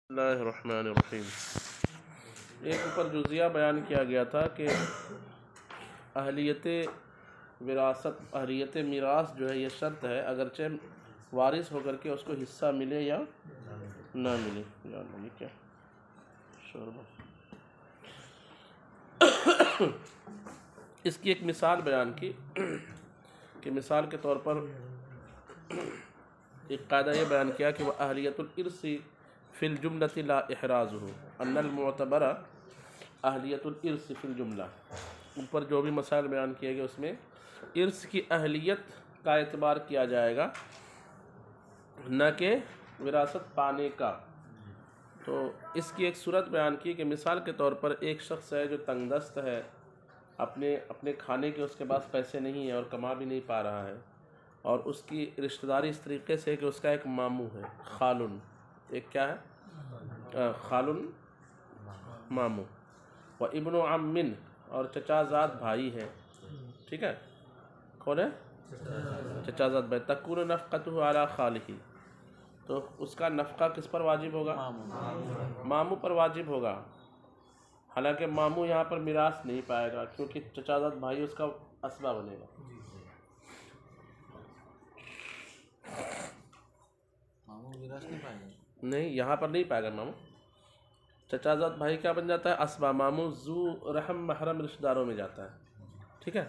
بسم اللہ الرحمن الرحیم۔ ایک اوپر جزیہ بیان کیا گیا تھا کہ اہلیت وراثت، اہلیت میراث جو ہے یہ شرط ہے، اگرچہ وارث ہو کر کے اس کو حصہ ملے یا نہ ملے۔ یا اللہ کیا شوربہ۔ اس کی ایک مثال بیان کی کہ مثال کے طور پر ایک قاعدہ یہ بیان کیا کہ وہ اہلیت الارث فی الجملۃ لا احرازہ ان المعتبر اہلیت الارث فی الجملہ۔ اوپر جو بھی مسائل بیان کیے گئے اس میں ارث کی اہلیت کا اعتبار کیا جائے گا، نہ کہ وراثت پانے کا۔ تو اس کی ایک صورت بیان کی کہ مثال کے طور پر ایک شخص ہے جو تنگ دست ہے، اپنے کھانے کے اس کے پاس پیسے نہیں ہیں اور کما بھی نہیں پا رہا ہے، اور اس کی رشتہ داری اس طریقے سے کہ اس کا ایک ماموں ہے، خالن، ایک کیا ہے، خالن ماموں، و ابن عم، اور چچا زاد بھائی ہے، ٹھیک ہے، کون ہے، چچا زاد بھائی، تکون نفقتہ علی خالہ، تو اس کا نفقہ کس پر واجب ہوگا، ماموں پر واجب ہوگا۔ حالانکہ ماموں یہاں پر میراث نہیں پائے گا کیونکہ چچا زاد بھائی اس کا اسبہ بنے گا۔ نہیں، یہاں پر نہیں پائے گا ماموں، چچا زاد بھائی کیا بن جاتا ہے، اسبہ، ماموں ذو رحم محرم رشتہ داروں میں جاتا ہے، ٹھیک ہے۔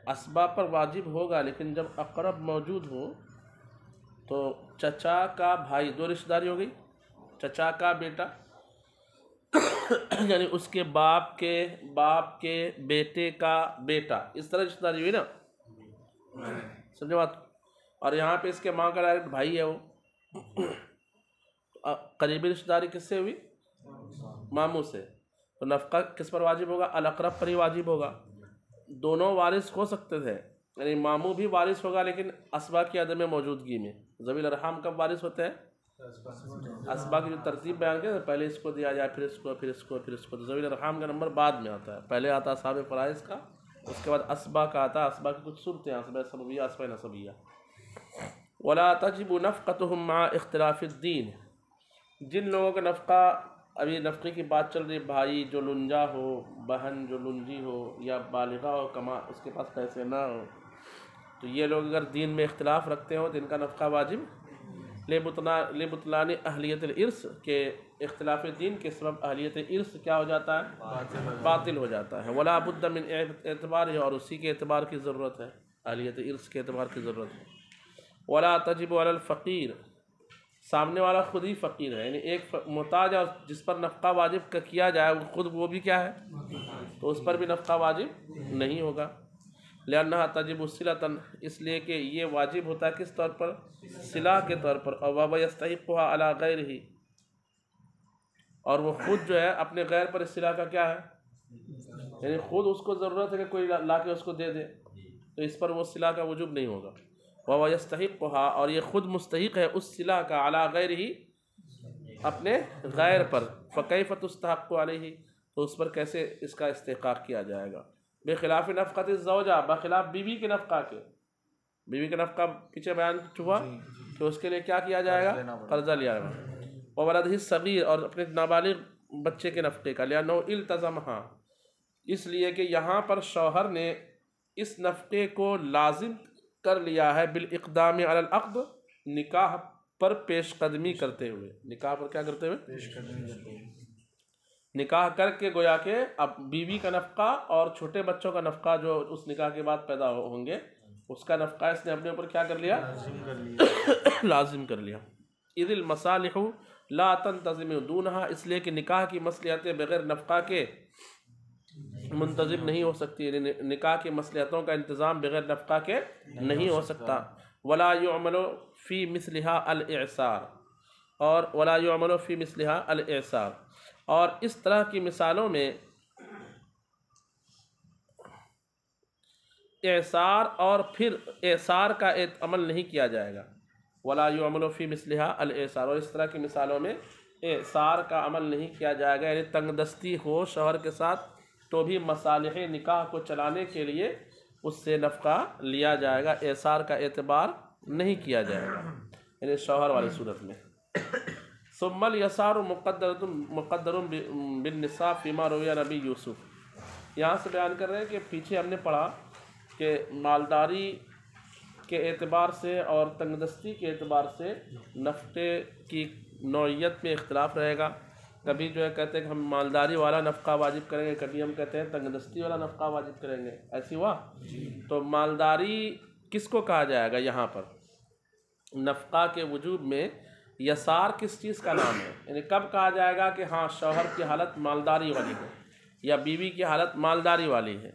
اسبہ پر واجب ہوگا لیکن جب اقرب موجود ہو تو چچا کا بھائی، دو رشتہ داری ہو گئی، چچا کا بیٹا یعنی اس کے باپ کے بیٹے کا بیٹا، اس طرح رشتہ داری ہوئی نا، سمجھے بات۔ اور یہاں پہ اس کے ماں کا ڈائریکٹ بھائی ہے، وہ قریبی رشتہ داری کس سے ہوئی، ماموں سے، تو نفقہ کس پر واجب ہوگا، الاقرب پر ہی واجب ہوگا۔ دونوں وارث ہو سکتے تھے، یعنی ماموں بھی وارث ہوگا لیکن اسبا کی عدم موجودگی میں۔ ذوی الارحام کب وارث ہوتے ہیں، اسبا کی جو ترتیب بیان کی، پہلے اس کو دیا جائے، پھر اس کو، پھر اس کو، پھر اس کو، تو ذوی الارحام کا نمبر بعد میں آتا ہے، پہلے آتا ہے اصحاب فرائض کا، اس کے بعد اسبا کا آتا ہے۔ اسبا کی کچھ صورتیں، اسبا سببیہ، اسبا نسبیہ۔ ولا تجب نفقتهم مع اختلاف الدین، جن لوگوں کا نفقہ، ابھی نفقے کی بات چل رہی، بھائی جو لنجا ہو، بہن جو لنجی ہو، یا بالغہ ہو، کما اس کے پاس پیسے نہ ہو، تو یہ لوگ اگر دین میں اختلاف رکھتے ہوں تو ان کا نفقہ واجب لبطلان اہلیت الارث، کے اختلاف دین کے سبب اہلیت ارث کیا ہو جاتا ہے، باطل ہو جاتا ہے۔ ولا بد من اعتبار، اور اسی کے اعتبار کی ضرورت ہے، اہلیت ارث کے اعتبار کی ضرورت ہے۔ ولا تجب علی الفقیر، سامنے والا خود ہی فقیر ہے، یعنی ایک محتاج ہے جس پر نفقہ واجب کا کیا جائے خود وہ بھی کیا ہے، تو اس پر بھی نفقہ واجب نہیں ہوگا۔ لأنہا تجب صلۃً، اس لیے کہ یہ واجب ہوتا ہے کس طور پر، صلہ کے طور پر، اور یستحقها علی غیرہ، اور وہ خود جو ہے اپنے غیر پر اس صلہ کا کیا ہے، یعنی خود اس کو ضرورت ہے کہ کوئی لا کے اس کو دے دے، تو اس پر وہ صلہ کا وجوب نہیں ہوگا۔ وَهُوَ يَسْتَحِقُّهَا، اور یہ خود مستحق ہے اس صلہ کا، علی غیرہ، اپنے غیر پر، فَكَيْفَ تُسْتَحَقُّ عَلَيْهِ، تو اس پر کیسے اس کا استحقاق کیا جائے گا۔ بخلاف نفقۃ الزوجہ، بخلاف بیوی کے نفقہ کے، بیوی کا نفقہ پیچھے بیان ہوا کہ اس کے لیے کیا کیا جائے گا، قرضہ لیا جائے گا۔ وَوَلَدِهِ الصَّغِيرِ، اور اپنے نابالغ بچے کے نفقے کا، لِأَنَّهُ الْتَزَمَهَا، اس لیے کہ یہاں پر شوہر نے اس نفقے کو لازم کر لیا ہے، بالاقدام علی العقد، نکاح پر پیش قدمی کرتے ہوئے، نکاح پر کیا کرتے ہوئے، پیش قدمی کرتے ہوئے، نکاح کر کے گویا کہ اب بیوی کا نفقہ اور چھوٹے بچوں کا نفقہ جو اس نکاح کے بعد پیدا ہوں گے، اس کا نفقہ اس نے اپنے اوپر کیا کر لیا، لازم کر لیا۔ اذ المصالح لا تنتظم دونہا، اس لیے کہ نکاح کی مصلحتیں بغیر نفقہ کے منتظم نہیں ہو سکتی، یعنی نکاح کی مصلحتوں کا انتظام بغیر نفقہ کے نہیں ہو سکتا۔ ولا يعمل فی مثلہا الاعصار، اور ولا يعمل فی مثلہا الاعصار، اور اس طرح کی مثالوں میں اعصار اور پھر اعصار کا عمل نہیں کیا جائے گا۔ ولا يعمل فی مثلہا الاعصار، اور اس طرح کی مثالوں میں اعصار کا عمل نہیں کیا جائے گا، یعنی تنگ دستی ہو شوہر کے ساتھ تو بھی مصالح نکاح کو چلانے کے لیے اس سے نفقہ لیا جائے گا، اعصار کا اعتبار نہیں کیا جائے گا۔ یعنی شوہر والی صورت میں۔ ثم الیسار مقدر بالنصاب فیما روی نبی یوسف، یہاں سے بیان کر رہے ہیں کہ پیچھے ہم نے پڑھا کہ مالداری کے اعتبار سے اور تنگ دستی کے اعتبار سے نفقے کی نوعیت میں اختلاف رہے گا۔ کبھی جو ہے کہتے ہیں کہ ہم مالداری والا نفقہ واجب کریں گے، کبھی ہم کہتے ہیں تنگ دستی والا نفقہ واجب کریں گے، ایسی ہوا؟ تو مالداری کس کو کہا جائے گا یہاں پر؟ نفقہ کے وجوب میں یسار کس چیز کا نام ہے؟ یعنی کب کہا جائے گا کہ ہاں شوہر کی حالت مالداری والی ہے یا بیوی کی حالت مالداری والی ہے؟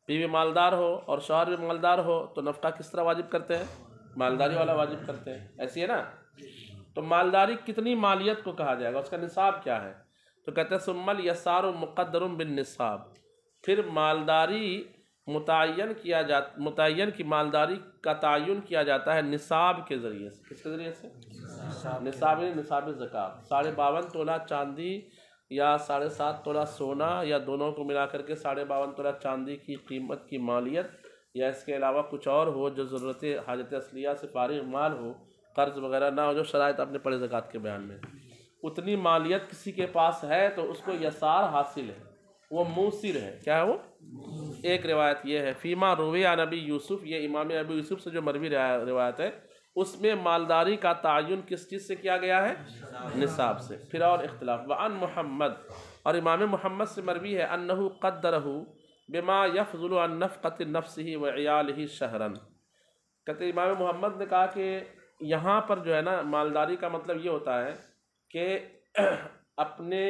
بیوی مالدار ہو اور شوہر بھی مالدار ہو تو نفقہ کس طرح واجب کرتے ہیں؟ مالداری والا واجب کرتے ہیں، ایسی ہے نا؟ تو مالداری کتنی مالیت کو کہا جائے گا، اس کا نصاب کیا ہے؟ تو کہتے ہیں ثم الیسار مقدر بالنصاب، پھر مالداری متعین کی مالداری کا تعین کیا جاتا ہے نصاب کے ذریعے سے۔ کس کے ذریعے سے؟ نصاب زکوٰۃ، 52.5 تولہ چاندی یا 7.5 تولہ سونا یا دونوں کو ملا کر کے 52.5 تولہ چاندی کی قیمت کی مالیت، یا اس کے علاوہ کچھ اور ہو جو ضرورت حاجت اصلیہ سے فارغ مال ہو، قرض وغیرہ نہ ہو، جو شرائط آپ نے پڑھے زکوٰۃ کے بیان میں، اتنی مالیت کسی کے پاس ہے تو اس کو یسار حاصل ہے، وہ موسر ہے۔ کیا ہے وہ؟ ایک روایت یہ ہے فیما روی عن ابی یوسف، یہ امام ابو یوسف سے جو مروی روایت ہے، اس میں مالداری کا تعین کس چیز سے کیا گیا ہے؟ نصاب سے۔ پھر اور اختلاف وعن محمد، اور امام محمد سے مروی ہے انہ قدرہ بما یفضل عن نفقۃ نفسہ وعیالہ شہرا، کہتے امام محمد نے کہا کہ یہاں پر جو ہے نا مالداری کا مطلب یہ ہوتا ہے کہ اپنے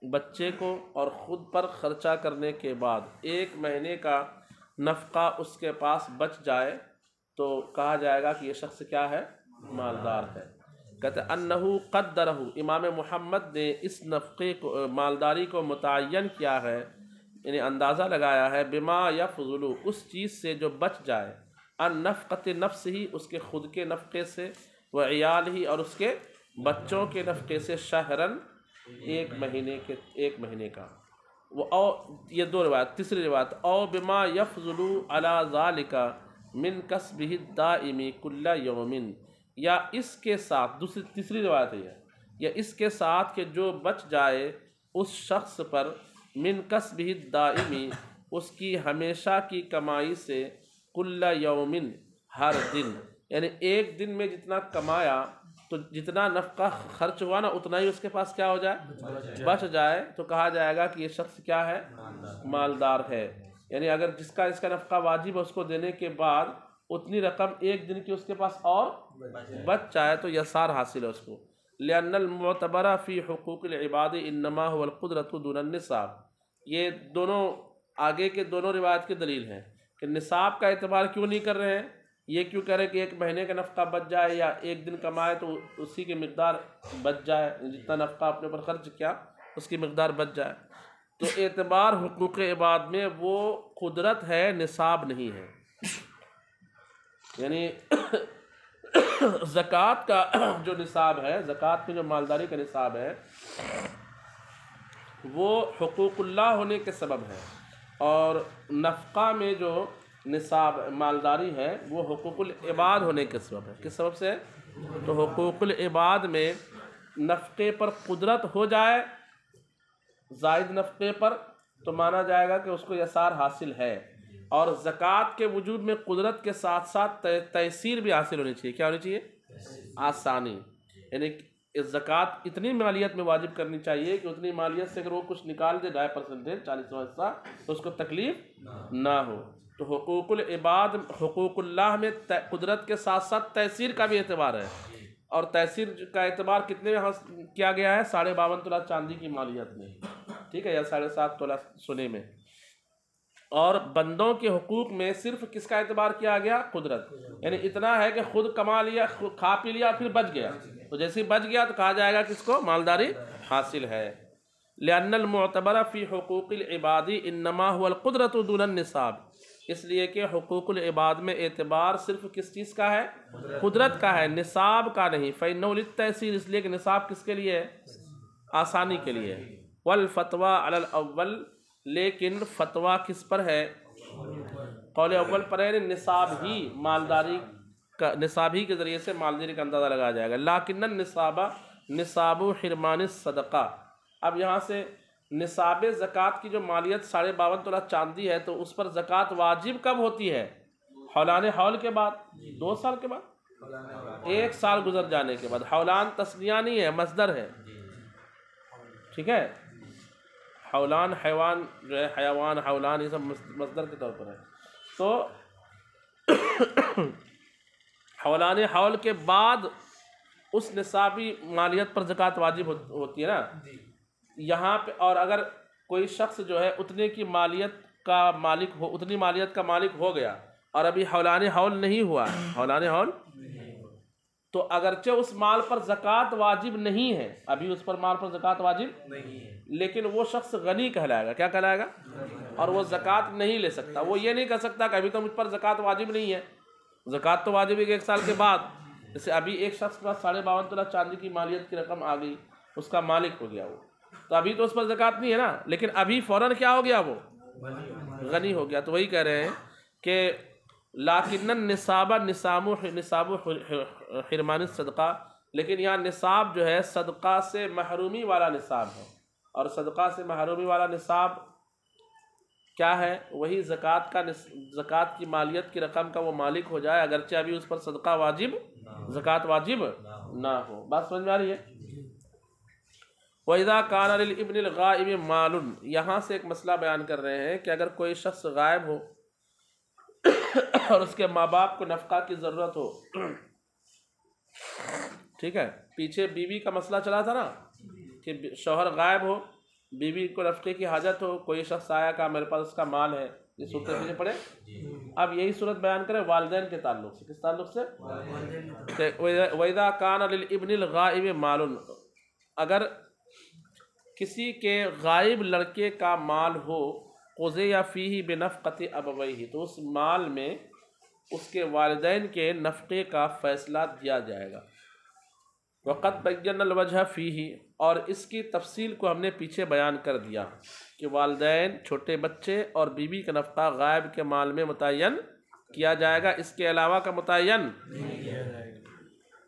بچے کو اور خود پر خرچہ کرنے کے بعد 1 مہینے کا نفقہ اس کے پاس بچ جائے تو کہا جائے گا کہ یہ شخص کیا ہے؟ مالدار ہے۔ کہتے انہ قدرہ، امام محمد نے اس نفقے کو، مالداری کو متعین کیا ہے، یعنی اندازہ لگایا ہے بما یفضل، اس چیز سے جو بچ جائے، ان نفقۃ نفس ہی، اس کے خود کے نفقے سے، و عیال ہی، اور اس کے بچوں کے نفقے سے، شہرن 1 مہینے کا۔ وہ او، یہ 2 روایت۔ تیسری روایت او بما یفضل علی ذالک من کسبہ الدائم کل یوم، یا اس کے ساتھ، تیسری روایت ہے یا اس کے ساتھ کہ جو بچ جائے اس شخص پر من کسبہ الدائم، اس کی ہمیشہ کی کمائی سے، کل یوم، ہر دن، یعنی 1 دن میں جتنا کمایا تو جتنا نفقہ خرچ ہوا نا اتنا ہی اس کے پاس کیا ہو جائے؟ بچ جائے، تو کہا جائے گا کہ یہ شخص کیا ہے؟ مالدار ہے۔ یعنی اگر اس کا نفقہ واجب ہے، اس کو دینے کے بعد اتنی رقم 1 دن کی اس کے پاس اور بچ جائے تو یسار حاصل ہے اس کو۔ لأن المعتبر فی حقوق العباد انما هو القدرۃ دون النصاب، یہ دونوں آگے کے دونوں روایت کی دلیل ہیں کہ نصاب کا اعتبار کیوں نہیں کر رہے ہیں، یہ کیوں کہہ رہے کہ 1 مہینے کا نفقہ بچ جائے یا 1 دن کمائے تو اسی کی مقدار بچ جائے، جتنا نفقہ اپنے پر خرچ کیا اس کی مقدار بچ جائے۔ تو اعتبار حقوق عباد میں وہ قدرت ہے، نصاب نہیں ہے۔ یعنی زکوٰۃ کا جو نصاب ہے، زکوٰۃ میں جو مالداری کا نصاب ہے وہ حقوق اللہ ہونے کے سبب ہے، اور نفقہ میں جو نصاب مالداری ہے وہ حقوق العباد ہونے کے سبب ہے۔ کس سبب سے؟ تو حقوق العباد میں نفقے پر قدرت ہو جائے، زائد نفقے پر، تو مانا جائے گا کہ اس کو یسار حاصل ہے، اور زکوٰۃ کے وجود میں قدرت کے ساتھ ساتھ تیسیر بھی حاصل ہونی چاہیے۔ کیا ہونی چاہیے؟ آسانی، یعنی زکوٰۃ اتنی مالیت میں واجب کرنی چاہیے کہ اتنی مالیت سے اگر وہ کچھ نکال دے 2.5% 40واں حصہ تو اس کو تکلیف نہ ہو۔ تو حقوق العباد، حقوق اللہ میں قدرت کے ساتھ ساتھ تیسیر کا بھی اعتبار ہے، اور تیسیر کا اعتبار کتنے میں کیا گیا ہے؟ 52.5 تولہ چاندی کی مالیت میں، ٹھیک ہے، یا 7.5 تولہ سونے میں۔ اور بندوں کے حقوق میں صرف کس کا اعتبار کیا گیا؟ قدرت، یعنی اتنا ہے کہ خود کما لیا، کھا پی لیا، پھر بچ گیا، تو جیسے بچ گیا تو کہا جائے گا کس کو؟ مالداری حاصل ہے۔ لأن المعتبر فی حقوق العباد انما هو القدرۃ دون النصاب، اس لیے کہ حقوق العباد میں اعتبار صرف کس چیز کا ہے؟ قدرت کا ہے، نصاب کا نہیں۔ فإنه للتيسير، اس لیے کہ نصاب کس کے لیے ہے؟ آسانی کے لیے۔ والفتوى على الاول، لیکن فتویٰ کس پر ہے؟ قول اول پر ہے، نصاب ہی مالداری نصابی کے ذریعے سے مالداری کا اندازہ لگایا جائے گا۔ لیکن النصاب نصاب حرمان الصدقہ، اب یہاں سے نصاب زکوٰۃ کی جو مالیت 52.5 تولہ چاندی ہے تو اس پر زکوٰۃ واجب کب ہوتی ہے؟ حولان حول کے بعد، 2 سال کے بعد، 1 سال گزر جانے کے بعد۔ حولان تسنیہ نہیں ہے، مصدر ہے، ٹھیک ہے؟ حولان حیوان جو ہے، حیوان حولان یہ سب مصدر کے طور پر ہے۔ تو حولان حول کے بعد اس نصابی مالیت پر زکوٰۃ واجب ہوتی ہے نا یہاں پہ۔ اور اگر کوئی شخص جو ہے اتنے کی مالیت کا مالک ہو، اتنی مالیت کا مالک ہو گیا اور ابھی حولان حول نہیں ہوا، حولان حول، تو اگرچہ اس مال پر زکوٰۃ واجب نہیں ہے، ابھی اس پر مال پر زکوٰۃ واجب نہیں ہے، لیکن وہ شخص غنی کہلائے گا۔ کیا کہلائے گا؟ اور وہ زکوٰۃ نہیں لے سکتا۔ وہ یہ نہیں کہہ سکتا کہ ابھی تو مجھ پر زکوٰۃ واجب نہیں ہے، زکوٰۃ تو واجب ہے کہ 1 سال کے بعد۔ جیسے ابھی ایک شخص کے پاس 52.5 تولہ چاندی کی مالیت کی رقم آ گئی، اس کا مالک ہو گیا وہ، تو ابھی تو اس پر زکوٰۃ نہیں ہے نا، لیکن ابھی فوراً کیا ہو گیا؟ وہ غنی ہو گیا۔ تو وہی کہہ رہے ہیں کہ لیکن النصاب نصاب حرمان الصدقہ، لیکن یہاں نصاب جو ہے صدقہ سے محرومی والا نصاب ہے، اور صدقہ سے محرومی والا نصاب کیا ہے؟ وہی زکوٰۃ کی مالیت کی رقم کا وہ مالک ہو جائے اگرچہ ابھی اس پر صدقہ واجب، زکوٰۃ واجب نہ ہو۔ بات سمجھ میں آ رہی ہے؟ وَإِذَا كَانَ لِلْإِبْنِ الْغَائِبِ مَالٌ، یہاں سے ایک مسئلہ بیان کر رہے ہیں کہ اگر کوئی شخص غائب ہو اور اس کے ماں باپ کو نفقہ کی ضرورت ہو، ٹھیک ہے؟ پیچھے بیوی کا مسئلہ چلا تھا نا کہ شوہر غائب ہو، بیوی کو نفقے کی حاجت ہو، کوئی شخص آیا کہا میرے پاس اس کا مال ہے، یہ صورت پیچھے پڑے۔ اب یہی صورت بیان کریں والدین کے تعلق سے۔ کس تعلق سے؟ وَإِذَا كَانَ لِلْإِبْنِ الْغَائِبِ مَالٌ، اگر کسی کے غائب لڑکے کا مال ہو، قُضِیَ فِیہِ بِنَفْقَةِ أَبَوَیْهِ، تو اس مال میں اس کے والدین کے نفقے کا فیصلہ دیا جائے گا۔ وَقَدْ بَيَّنَّا الْوَجْهَ فِیہِ، اور اس کی تفصیل کو ہم نے پیچھے بیان کر دیا کہ والدین، چھوٹے بچے اور بیوی کا نفقہ غائب کے مال میں متعین کیا جائے گا، اس کے علاوہ کا متعین نہیں کیا جائے گا۔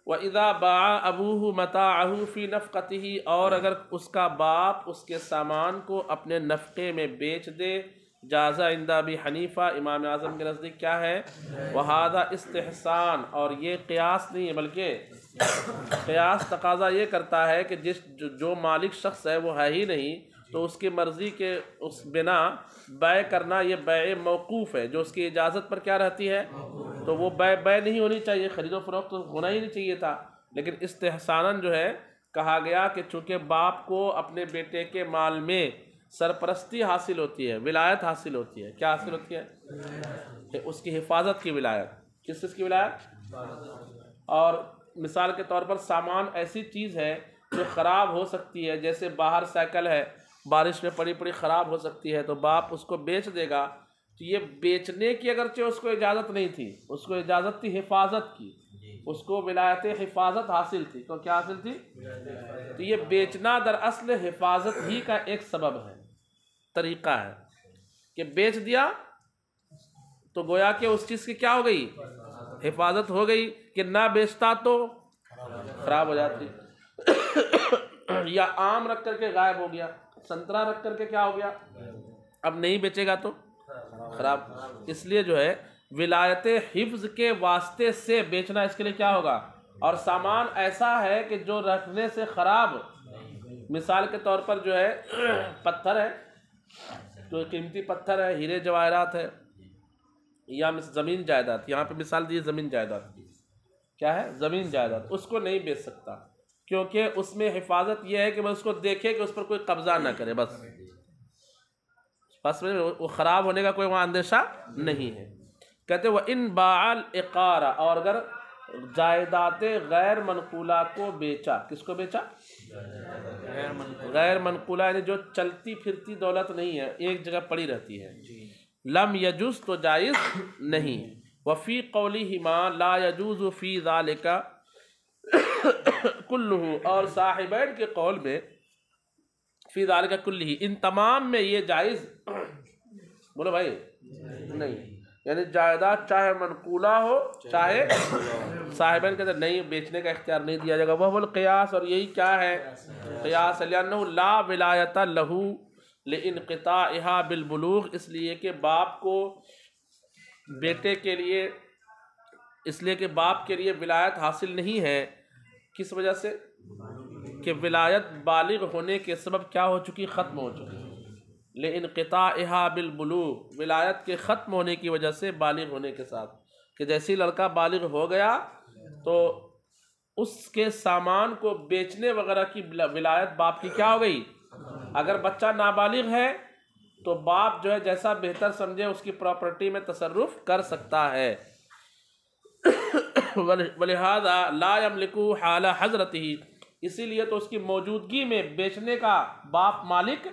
وَإِذَا بَاعَ أَبُوهُ مَتَاعَهُ فِي نَفْقَتِهِ، اور اگر اس کا باپ اس کے سامان کو اپنے نفقے میں بیچ دے، جازہ عند ابی حنیفہ، امام اعظم کے نزدیک کیا ہے؟ وَهَذَا استحسان، اور یہ قیاس نہیں ہے بلکہ قیاس تقاضا یہ کرتا ہے کہ جو مالک شخص ہے وہ ہے ہی نہیں، تو اس کی مرضی کے اس بنا بیع کرنا یہ بیع موقوف ہے، جو اس کی اجازت پر کیا رہتی ہے، تو وہ بیع نہیں ہونی چاہیے، خرید و فروخت تو ہونا ہی نہیں چاہیے تھا۔ لیکن استحساناً جو ہے کہا گیا کہ چونکہ باپ کو اپنے بیٹے کے مال میں سرپرستی حاصل ہوتی ہے، ولایت حاصل ہوتی ہے۔ کیا حاصل ہوتی ہے؟ کہ اس کی حفاظت کی ولایت۔ کس چیز کی ولایت؟ اور مثال کے طور پر سامان ایسی چیز ہے جو خراب ہو سکتی ہے، جیسے باہر سائیکل ہے، بارش میں پڑی پڑی خراب ہو سکتی ہے، تو باپ اس کو بیچ دے گا، تو یہ بیچنے کی اگرچہ اس کو اجازت نہیں تھی، اس کو اجازت تھی حفاظت کی، اس کو ولایت حفاظت حاصل تھی۔ تو کیا حاصل تھی؟ تو یہ بیچنا دراصل حفاظت ہی کا ایک سبب ہے، طریقہ ہے کہ بیچ دیا تو گویا کہ اس چیز کی کیا ہو گئی؟ حفاظت ہو گئی، کہ نہ بیچتا تو خراب ہو جاتی۔ یا آم رکھ کر کے غائب ہو گیا، سنترا رکھ کر کے کیا ہو گیا، اب نہیں بیچے گا تو خراب۔ اس لیے جو ہے ولایت حفظ کے واسطے سے بیچنا اس کے لیے کیا ہوگا۔ اور سامان ایسا ہے کہ جو رکھنے سے خراب، مثال کے طور پر جو ہے پتھر ہے، تو قیمتی پتھر ہے، ہیرے جواہرات ہے، یا زمین جائیداد، یہاں پہ مثال دی زمین جائیداد کی، کیا ہے؟ زمین جائیداد، اس کو نہیں بیچ سکتا، کیونکہ اس میں حفاظت یہ ہے کہ وہ اس کو دیکھے کہ اس پر کوئی قبضہ نہ کرے، بس وہ خراب ہونے کا کوئی وہاں اندیشہ نہیں ہے۔ کہتے وہ ان باع الاقارہ، اور اگر جائیداد غیر منقولہ کو بیچا، کس کو بیچا؟ غیر منقولہ، یعنی جو چلتی پھرتی دولت نہیں ہے، ایک جگہ پڑی رہتی ہے، لم یجوز، تو جائز نہیں۔ وفی قولہما لا یجوز فی ذالک کلہ، اور صاحبین کے قول میں فی ذالک کلہ، ان تمام میں یہ جائز، بولو بھائی، نہیں۔ یعنی جائیداد چاہے منقولہ ہو چاہے صاحبین کہتے ہیں نہیں بیچنے کا اختیار نہیں دیا جائے گا. وہ القیاس، اور یہی کیا ہے قیاس، لأنہ لا ولایت لہ لانقطاعها بالبلوغ، اس لیے کہ باپ کو بیٹے کے لیے، اس لیے کہ باپ کے لیے ولایت حاصل نہیں ہے. کس وجہ سے؟ کہ ولایت بالغ ہونے کے سبب کیا ہو چکی؟ ختم ہو چکی. لانقطاعها بالبلوغ، ولایت کے ختم ہونے کی وجہ سے بالغ ہونے کے ساتھ، کہ جیسے ہی لڑکا بالغ ہو گیا تو اس کے سامان کو بیچنے وغیرہ کی ولایت باپ کی کیا ہو گئی. اگر بچہ نابالغ ہے تو باپ جو ہے جیسا بہتر سمجھے اس کی پراپرٹی میں تصرف کر سکتا ہے. ولہذا لا یملک حال حضرتہ، اسی لیے تو اس کی موجودگی میں بیچنے کا باپ مالک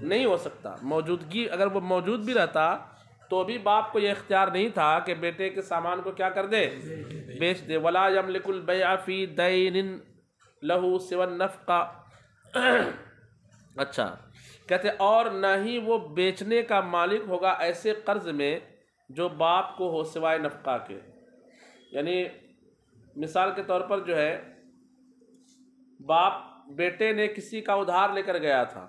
نہیں ہو سکتا. موجودگی، اگر وہ موجود بھی رہتا تو بھی باپ کو یہ اختیار نہیں تھا کہ بیٹے کے سامان کو کیا کر دے؟ بیچ دے. ولا یملک البیع فی دین لہ سوى النفقہ. اچھا کہتے اور نہ ہی وہ بیچنے کا مالک ہوگا ایسے قرض میں جو باپ کو ہو سوائے نفقہ کے. یعنی مثال کے طور پر جو ہے باپ بیٹے نے کسی کا ادھار لے کر گیا تھا،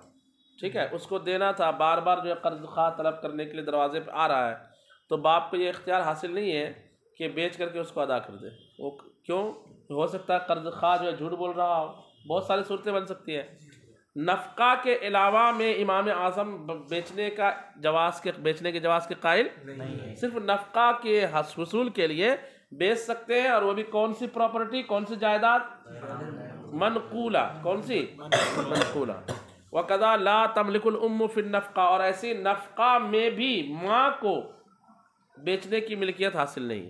ٹھیک ہے، اس کو دینا تھا، بار بار جو ہے قرض خواہ طلب کرنے کے لیے دروازے پہ آ رہا ہے، تو باپ کو یہ اختیار حاصل نہیں ہے کہ بیچ کر کے اس کو ادا کر دے. وہ کیوں؟ ہو سکتا ہے قرض خواہ جو ہے جھوٹ بول رہا ہو، بہت ساری صورتیں بن سکتی ہیں. نفقہ کے علاوہ میں امام اعظم بیچنے کے جواز کے قائل نہیں، صرف نفقہ کے حصول کے لیے بیچ سکتے ہیں، اور وہ بھی کون سی پراپرٹی، کون سی جائیداد؟ منقولہ. کون سی؟ منقولہ. وَقَضَى لَا تَمْلِكُ الْأُمُّ فِي النَّفْقَةِ، اور ایسی نفقہ میں بھی ماں کو بیچنے کی ملکیت حاصل نہیں.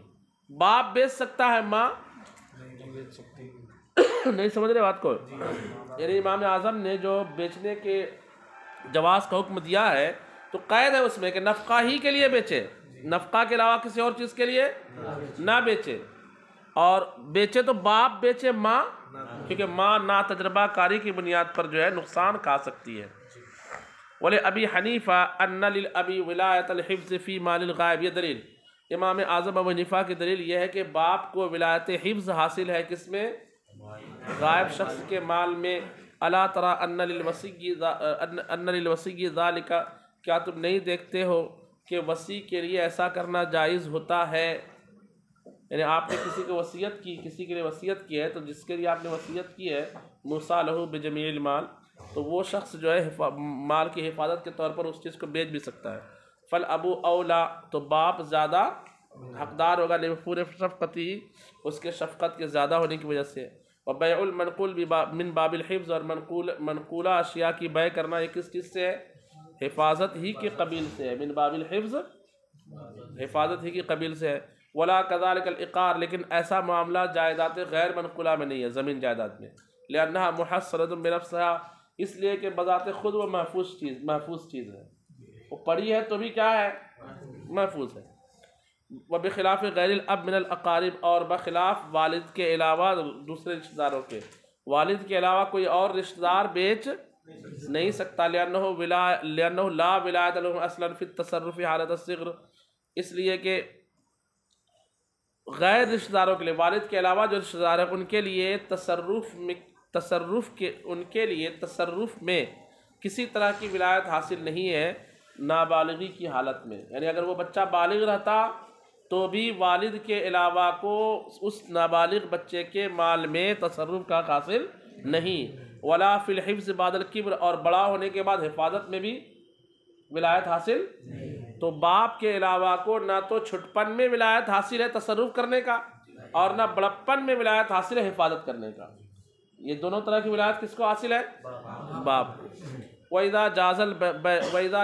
باپ بیچ سکتا ہے، ماں نہیں بیچ سکتی. نہیں سمجھ رہے بات کو؟ یعنی امام اعظم نے جو بیچنے کے جواز کا حکم دیا ہے تو قید ہے اس میں کہ نفقہ ہی کے لیے بیچے، نفقہ کے علاوہ کسی اور چیز کے لیے نہ بیچے. اور بیچے تو باپ بیچے، ماں، کیونکہ ماں نا تجربہ کاری کی بنیاد پر جو ہے نقصان کھا سکتی ہے. وَلِأَبِي حَنِيفَةَ أَنَّ لِلْأَبِي وِلَایَةَ الْحِفْظِ فِي مَالِ الْغَائِبِ. یہ دلیل امام اعظم ابو حنیفہ کی دلیل یہ ہے کہ باپ کو ولایت حفظ حاصل ہے کس میں؟ غائب شخص کے مال میں. الا ترى ان للوصی ذلك، کیا تم نہیں دیکھتے ہو کہ وصی کے لیے ایسا کرنا جائز ہوتا ہے؟ یعنی آپ نے کسی کو وصیت کی، کسی کے لیے وصیت کی ہے، تو جس کے لیے آپ نے وصیت کی ہے موصی لہ بجمیع المال، تو وہ شخص جو ہے مال کی حفاظت کے طور پر اس چیز کو بیچ بھی سکتا ہے. فالابو اولا، تو باپ زیادہ حقدار ہوگا لمفور شفقتی، اس کے شفقت کے زیادہ ہونے کی وجہ سے. وبیع المنقول من باب الحفظ، اور منقولہ اشیاء کی بیع کرنا یہ کس چیز سے ہے؟ حفاظت ہی کے قبیل سے ہے. من باب الحفظ، حفاظت ہی کی قبیل سے ہے. ولا كذلك الاقار، لیکن ایسا معاملہ جائیداد غیر منقولہ میں نہیں ہے، زمین جائیداد میں. لانها محصنة بنفسها، اس لیے کہ بذات خود وہ محفوظ چیز ہے، وہ پڑی ہے تو بھی کیا ہے؟ محفوظ ہے. وبخلاف غیر الاب من الاقارب، اور بخلاف والد کے علاوہ دوسرے رشتہ داروں کے، والد کے علاوہ کوئی اور رشتہ دار بیچ نہیں سکتا. لأنه لا ولایت له اصلا فی التصرف حالت الصغر، اس لیے کہ غیر رشتہ داروں کے لیے، والد کے علاوہ جو رشتہ دار ہیں ان کے لیے تصرف میں کسی طرح کی ولایت حاصل نہیں ہے نابالغی کی حالت میں. یعنی اگر وہ بچہ بالغ رہتا تو بھی والد کے علاوہ کو اس نابالغ بچے کے مال میں تصرف کا حاصل نہیں. ولا فی الحفظ بعد الکبر، اور بڑا ہونے کے بعد حفاظت میں بھی ولایت حاصل. تو باپ کے علاوہ کو نہ تو چھٹپن میں ولایت حاصل ہے تصرف کرنے کا، اور نہ بڑپن میں ولایت حاصل ہے حفاظت کرنے کا. یہ دونوں طرح کی ولایت کس کو حاصل ہے؟ باپ کو. وَإِذَا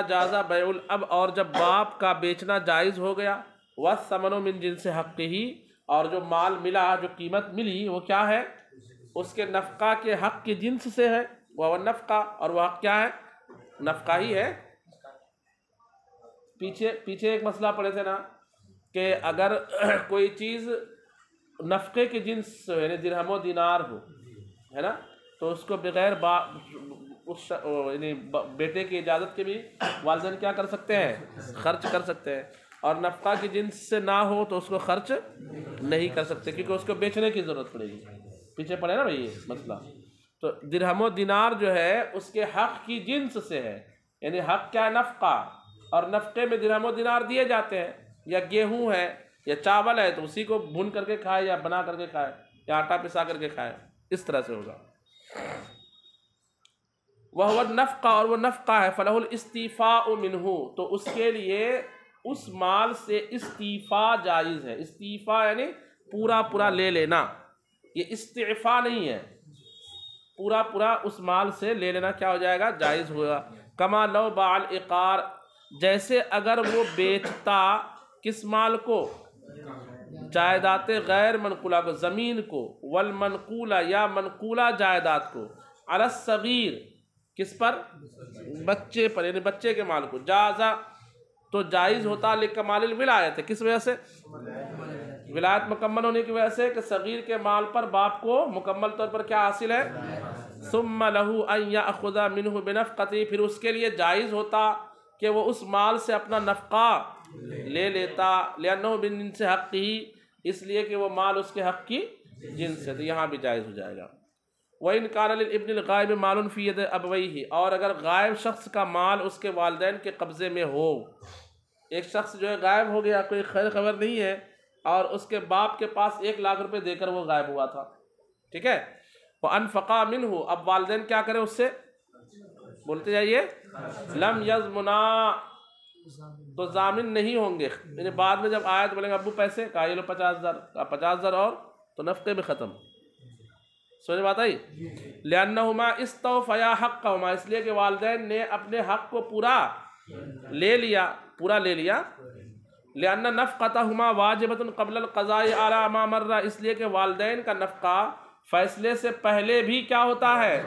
جَازَ بَيْعُ الْأَبْ، اور جب باپ کا بیچنا جائز ہو گیا، وَالثَّمَنُ مِنْ جِنْسِ حَقِّهِ، اور جو مال ملا، جو قیمت ملی وہ کیا ہے؟ اس کے نفقہ کے حق کی جنس سے ہے. وَالنَّفْقَةُ، اور وہ حق کیا ہے؟ نفقہ ہی ہے. پیچھے ایک مسئلہ پڑھے تھے نا کہ اگر کوئی چیز نفقے کی جنس یعنی درہم و دینار ہو، ہے نا، تو اس کو بغیر یعنی بیٹے کی اجازت کے بھی والدین کیا کر سکتے ہیں؟ خرچ کر سکتے ہیں. اور نفقہ کی جنس سے نہ ہو تو اس کو خرچ نہیں کر سکتے، کیونکہ اس کو بیچنے کی ضرورت پڑے گی. پیچھے پڑے نا بھائی یہ مسئلہ. تو درہم و دینار جو ہے اس کے حق کی جنس سے ہے، یعنی حق کیا ہے؟ نفقہ. اور نفقے میں درہم و دینار دیے جاتے ہیں. یا گیہوں ہے یا چاول ہے تو اسی کو بھون کر کے کھائے یا بنا کر کے کھائے یا آٹا پسا کر کے کھائے، اس طرح سے ہوگا. وَهُوَ النَّفْقَةُ، اور وہ نفقہ ہے. فَلَهُ الْإِسْتِيفَاءُ مِنْهُ، تو اس کے لیے اس مال سے استیفاء جائز ہے. استیفاء یعنی پورا لے لینا، یہ استعفاء نہیں ہے. پورا اس مال سے لے لینا کیا ہو جائے گا؟ جائز ہوگا. کما لو باع العقار، جیسے اگر وہ بیچتا کس مال کو؟ جائیداد غیر منقولہ کو، زمین کو. والمنقولہ، یا منقولہ جائیداد کو. علی الصغیر، کس پر؟ بچے پر، یعنی بچے کے مال کو. جازا، تو جائز ہوتا لکمال الولایت، کس وجہ سے؟ ولایت مکمل ہونے کی وجہ سے کہ صغیر کے مال پر باپ کو مکمل طور پر کیا حاصل ہے؟ ثم له ان یاخذ منه بنفقته، پھر اس کے لیے جائز ہوتا کہ وہ اس مال سے اپنا نفقہ لے لیتا. لأنه من جنس حقه، اس لیے کہ وہ مال اس کے حق کی جنس ہے، تو یہاں بھی جائز ہو جائے گا. وَإِنْ كَانَ لِلْإِبْنِ الْغَائِبِ مَالٌ فِي يَدِ أَبَوَيْهِ، اور اگر غائب شخص کا مال اس کے والدین کے قبضے میں ہو. ایک شخص جو ہے غائب ہو گیا، کوئی خیر خبر نہیں ہے، اور اس کے باپ کے پاس 1 لاکھ روپے دے کر وہ غائب ہوا تھا، ٹھیک ہے. وَأَنْفَقَا مِنْهُ، اب والدین کیا کریں اس سے؟ بولتے جائیے. لم یضمنا، تو ضامن نہیں ہوں گے. یعنی بعد میں جب آئے تو بولیں گے ابو پیسے، کہا یہ لو 50,000، 50,000 اور تو نفقے میں ختم. سمجھ بات آئی؟ لأنہما استوفیا حقہما، اس لیے کہ والدین نے اپنے حق کو پورا لے لیا. لأن نفقتہما واجبۃ قبل القضاء علی ما مر، اس لیے کہ والدین کا نفقہ فیصلے سے پہلے بھی کیا ہوتا ہے؟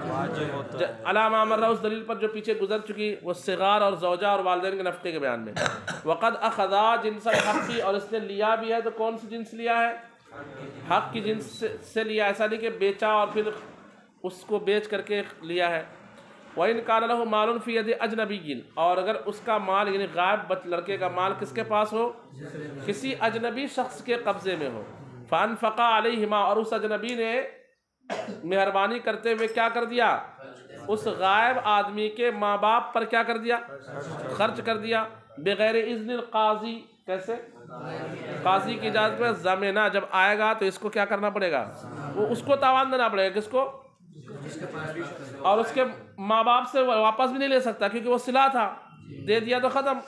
علی ما مر، اس دلیل پر جو پیچھے گزر چکی، وہ صغار اور زوجہ اور والدین کے نفقے کے بیان میں. وقد اخذا جنس الحق، اور اس نے لیا بھی ہے، تو کون سی جنس لیا ہے؟ حق کی جنس سے لیا. ایسا نہیں کہ بیچا اور پھر اس کو بیچ کر کے لیا ہے. وَإِنْ كَانَ لَهُ مَالٌ فِي يَدِ أَجْنَبِيٍّ، اور اگر اس کا مال یعنی غائب لڑکے کا مال کس کے پاس ہو؟ کسی اجنبی شخص کے قبضے میں ہو. فَأَنْفَقَ عَلَيْهِمَا، اور اس اجنبی نے مہربانی کرتے ہوئے کیا کر دیا؟ اس غائب آدمی کے ماں باپ پر کیا کر دیا؟ خرچ کر دیا. بغیر اذن القاضی، کیسے؟ قاضی کی اجازت میں. زمینہ، جب آئے گا تو اس کو کیا کرنا پڑے گا؟ وہ اس کو تاوان دینا پڑے گا. کس کو؟ اور اس کے ماں باپ سے واپس بھی نہیں لے سکتا، کیونکہ وہ صلہ تھا، دے دیا تو ختم.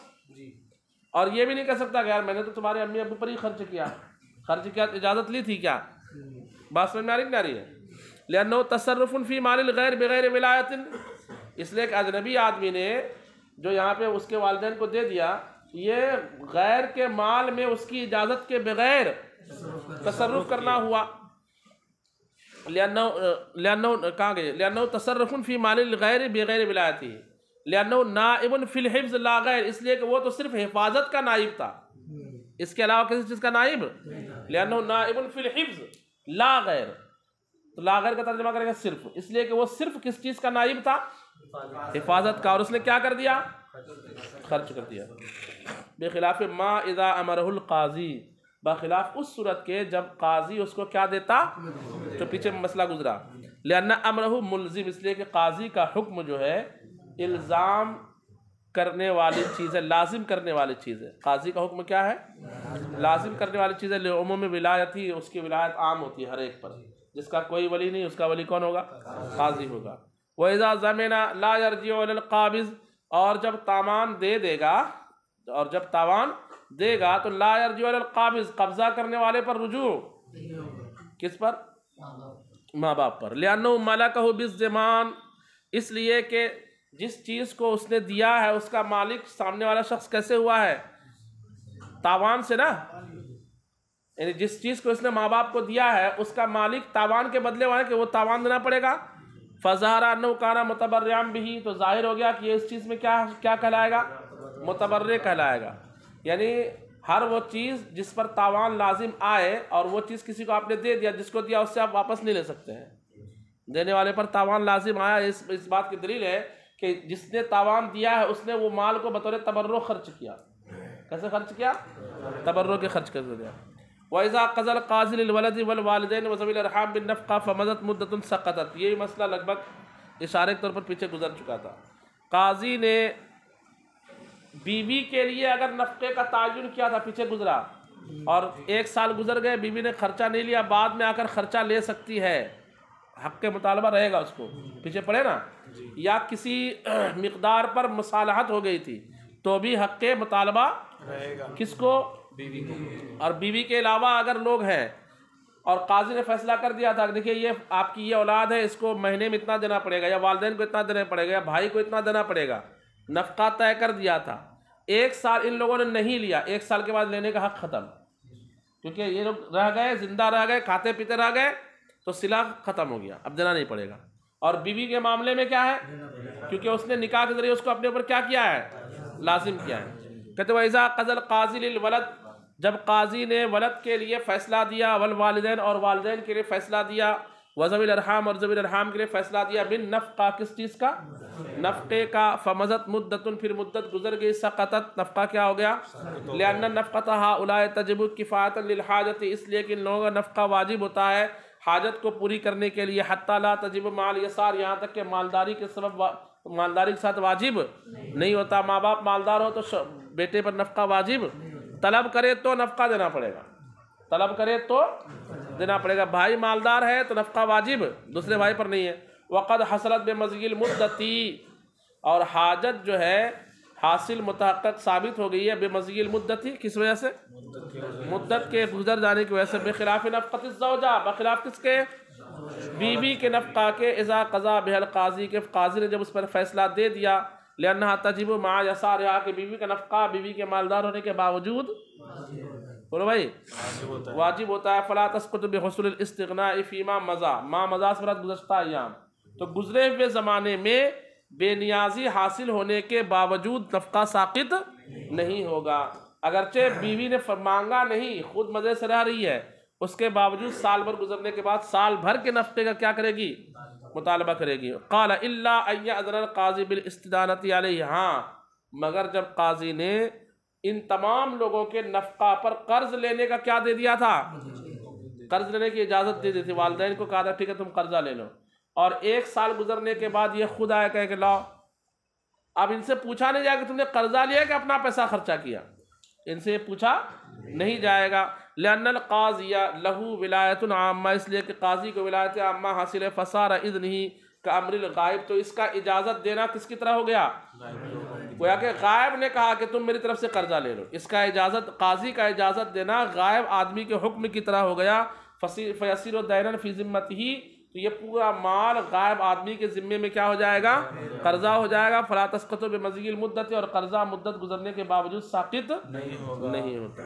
اور یہ بھی نہیں کہہ سکتا کہ یار میں نے تو تمہارے امی ابو پر ہی خرچ کیا، اجازت لی تھی کیا؟ بات سمجھ میں آ رہی ہے؟ لأنه تصرف فی مال الغیر بغیر ولایت، اس لیے کہ اجنبی آدمی نے جو یہاں پہ اس کے والدین کو دے دیا، یہ غیر کے مال میں اس کی اجازت کے بغیر تصرف کرنا ہوا. لأنه کہاں گئے؟ لأنه تصرف فی مال الغیر بغیر ولایتی، لأنه نائب فی الحفظ لا غیر، اس لیے کہ وہ تو صرف حفاظت کا نائب تھا، اس کے علاوہ کسی چیز کا نائب. لأنه نائب فی الحفظ لا غیر، تو لا غیر کا ترجمہ کریں گے صرف، اس لیے کہ وہ صرف کس چیز کا نائب تھا؟ حفاظت کا. اور اس نے کیا کر دیا؟ خرچ کر دیا. بخلاف ما اذا امرہ القاضی، بخلاف اس صورت کے جب قاضی اس کو کیا دیتا، جو پیچھے مسئلہ گزرا. لأن امرہ ملزم، اس لیے کہ قاضی کا حکم جو ہے الزام کرنے والی چیز ہے، لازم کرنے والی چیز ہے. قاضی کا حکم کیا ہے؟ لازم کرنے والی چیز ہے. لعموم ولایت ہی، اس کی ولایت عام ہوتی ہے ہر ایک پر. جس کا کوئی ولی نہیں، اس کا ولی کون ہوگا؟ قاضی ہوگا. وَإِذَا زَمِنَ لَا يَرْجِعُ إِلَى الْقَابِضِ، اور جب تاوان دے گا تو لا يرجع إلى القابض، قبضہ کرنے والے پر رجوع کس پر؟ ماں باپ پر. لأنه ملكه بالضمان، اس لیے کہ جس چیز کو اس نے دیا ہے اس کا مالک سامنے والا شخص کیسے ہوا ہے؟ تاوان سے نا، یعنی جس چیز کو اس نے ماں باپ کو دیا ہے اس کا مالک تاوان کے بدلے ہوا ہے کہ وہ تاوان دینا پڑے گا. فظہر انہ کان متبرعا بہ، تو ظاہر ہو گیا کہ یہ اس چیز میں کیا کہلائے گا؟ متبرع کہلائے گا. یعنی ہر وہ چیز جس پر تاوان لازم آئے، اور وہ چیز کسی کو آپ نے دے دیا، جس کو دیا اس سے آپ واپس نہیں لے سکتے ہیں. دینے والے پر تاوان لازم آیا، اس بات کی دلیل ہے کہ جس نے تاوان دیا ہے اس نے وہ مال کو بطور تبرع خرچ کیا. کیسے خرچ کیا؟ تبرع کے خرچ کر دیا۔ وَإِذَا قَضَى الْقَاضِي لِلْوَلَدِ وَالْوَالِدَيْنِ وَذَوِي الْأَرْحَامِ بِالنَّفْقَةِ فَمَضَتْ مُدَّةٌ سَقَطَتْ، یہی مسئلہ لگ بھگ اشارے کے طور پر پیچھے گزر چکا تھا۔ قاضی نے بیوی کے لیے اگر نفقے کا تعین کیا تھا، پیچھے گزرا، اور 1 سال گزر گئے، بیوی نے خرچہ نہیں لیا، بعد میں آ کر خرچہ لے سکتی ہے، حق کے مطالبہ رہے گا اس کو، پیچھے پڑے نا، یا کسی مقدار پر مصالحت ہو گئی تھی تو بھی حق کے مطالبہ رہے گا، کس کو؟ بیوی کو۔ اور بیوی کے علاوہ اگر لوگ ہیں اور قاضی نے فیصلہ کر دیا تھا کہ دیکھیے یہ آپ کی یہ اولاد ہے، اس کو مہینے میں اتنا دینا پڑے گا، یا والدین کو اتنا دینا پڑے گا، یا بھائی کو اتنا دینا پڑے گا، نفقہ طے کر دیا تھا، 1 سال ان لوگوں نے نہیں لیا، 1 سال کے بعد لینے کا حق ختم، کیونکہ یہ لوگ رہ گئے، زندہ رہ گئے، کھاتے پیتے رہ گئے، تو صلہ ختم ہو گیا، اب دینا نہیں پڑے گا۔ اور بیوی کے معاملے میں کیا ہے؟ کیونکہ اس نے نکاح کے ذریعے اس کو اپنے اوپر کیا کیا ہے؟ لازم کیا ہے۔ کہتے ہیں وَإِذَا قَضَى الْقَاضِي لِلْوَلَدِ، جب قاضی نے ولد کے لیے فیصلہ دیا، والوالدین اور والدین کے لیے فیصلہ دیا، وذوی الارحام اور ذوی الارحام کے لیے فیصلہ دیا، بالنفقہ، کس چیز کا؟ نفقے کا، فمضت مدتن، پھر مدت گزر گئی، سقطت، نفقہ کیا ہو گیا؟ لأن النفقۃ ہؤلاء تجب کفایۃ للحاجۃ، اس لیے کہ ان لوگوں کا نفقہ واجب ہوتا ہے حاجت کو پوری کرنے کے لیے، حتی لا تجب مع الیسار، یہاں تک کہ مالداری کے سبب مالداری کے ساتھ واجب نہیں ہوتا۔ ماں باپ مالدار ہو تو بیٹے پر نفقہ واجب، طلب کرے تو نفقہ دینا پڑے گا، طلب کرے تو دینا پڑے گا۔ بھائی مالدار ہے تو نفقہ واجب دوسرے بھائی پر نہیں ہے۔ وقد حصلت بمضی المدت، اور حاجت جو ہے حاصل متحقق ثابت ہو گئی ہے، بمضی المدت، کس وجہ سے؟ مدت کے گزر جانے کی وجہ سے، بخلاف نفقۃ الزوجہ، بخلاف کس کے؟ بیوی کے نفقہ کے، اذا قضا بها القاضی، کے قاضی نے جب اس پر فیصلہ دے دیا، لأنها تجب مع یسارها، کہ بیوی کا نفقہ بیوی کے مالدار ہونے کے باوجود بولو بھائی واجب ہوتا ہے۔ فلا تسقط بحصول الاستغناء فيما مضى، ما مضى سے مراد گزشتہ ایام، تو گزرے ہوئے زمانے میں بے نیازی حاصل ہونے کے باوجود نفقہ ساقط نہیں ہوگا۔ اگرچہ بیوی نے مانگا نہیں، خود مزے سے رہ رہی ہے، اس کے باوجود سال بھر گزرنے کے بعد سال بھر کے نفقے کا کیا کرے گی؟ مطالبہ کرے گی۔ قال الا ان یأذن القاضی بالاستدانۃ علیہ، ہاں مگر جب قاضی نے ان تمام لوگوں کے نفقہ پر قرض لینے کا کیا دے دیا تھا؟ قرض لینے کی اجازت دے دی تھی، والدین کو کہا تھا ٹھیک ہے تم قرضہ لے لو، اور 1 سال گزرنے کے بعد یہ خود آیا کہے کہ لاؤ، اب ان سے پوچھا نہیں جائے گا کہ تم نے قرضہ لیا کہ اپنا پیسہ خرچہ کیا، ان سے پوچھا نہیں جائے گا۔ لأن القاضی لہ ولایت عامہ، اس لیے کہ قاضی کو ولایت عامہ حاصل ہے، فصار اذنہ کامر الغائب، تو اس کا اجازت دینا کس کی طرح ہو گیا؟ گویا کہ غائب نے کہا کہ تم میری طرف سے قرضہ لے لو، اس کا اجازت، قاضی کا اجازت دینا غائب آدمی کے حکم کی طرح ہو گیا۔ فیصیر دینا فی ذمتہ، تو یہ پورا مال غائب آدمی کے ذمے میں کیا ہو جائے گا؟ قرضہ ہو جائے گا۔ فلا تسقط بمضی المدت، اور قرضہ مدت گزرنے کے باوجود ساقط نہیں ہوتا۔